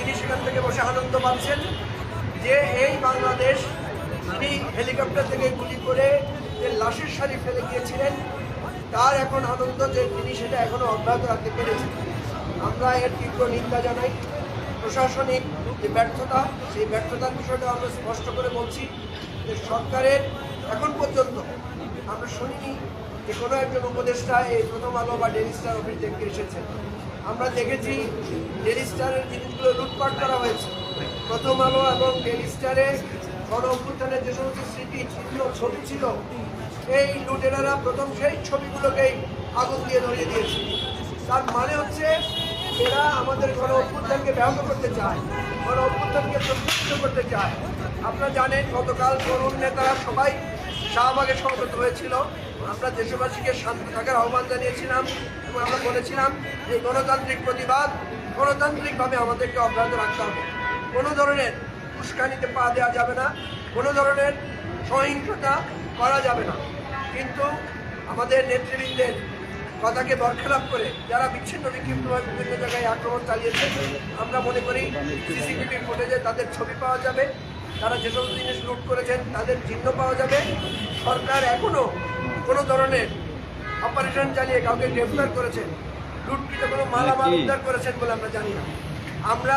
তিনি সেখান থেকে বসে আনন্দ পাচ্ছেন যে এই বাংলাদেশ তিনি হেলিকপ্টার থেকে গুলি করে যে লাশের সারি ফেলে গিয়েছিলেন তার এখন আনন্দ যে তিনি সেটা এখনো অব্যাহত রাখতে পেরেছেন। আমরা এর তীব্র নিন্দা জানাই। প্রশাসনিক যে ব্যর্থতা, সেই ব্যর্থতার বিষয়টা আমরা স্পষ্ট করে বলছি যে সরকারের এখন পর্যন্ত আমরা শুনিনি যে কোনো একজন উপদেষ্টা এই প্রথম আলো বা ডেইলি স্টার অফিস দেখতে এসেছেন। আমরা দেখেছি ডেইলি স্টারের জিনিসগুলো লুটপাট করা হয়েছে। প্রথম আলো এবং ডেইলি স্টারে গণ অভ্যুত্থানের যে সমস্ত স্মৃতি চিহ্ন ছবি ছিল, এই লুটেরারা প্রথম সেই ছবিগুলোকেই আগুন দিয়ে ধরিয়ে দিয়েছে। তার মানে হচ্ছে এরা আমাদের গণ অভ্যুত্থানকে ব্যাহত করতে চায়, গণ অভ্যুত্থানকে প্রতিষ্ঠিত করতে চায়। আপনারা জানেন গতকাল তরুণ নেতারা সবাই শাহবাগে সমবেত হয়েছিল। আমরা দেশবাসীকে শান্ত থাকার আহ্বান জানিয়েছিলাম এবং আমরা বলেছিলাম এই গণতান্ত্রিক প্রতিবাদ গণতান্ত্রিকভাবে আমাদেরকে অব্যাহত রাখতে হবে। কোনো ধরনের উস্কানিতে পা দেওয়া যাবে না, কোনো ধরনের সহিংসতা করা যাবে না। কিন্তু আমাদের নেতৃবৃন্দের কথাকে বরখেলাপ করে যারা বিচ্ছিন্ন বিক্ষিপ্তভাবে বিভিন্ন জায়গায় আক্রমণ চালিয়েছে, আমরা মনে করি সিসিটিভি ফুটেজে তাদের ছবি পাওয়া যাবে, তারা যে সমস্ত জিনিস লুট করেছেন তাদের চিহ্ন পাওয়া যাবে। সরকার এখনও কোনো ধরনের অপারেশন চালিয়ে কাউকে গ্রেফতার করেছেন, লুটকৃত কোনো মালামাল উদ্ধার করেছেন বলে আমরা জানি না। আমরা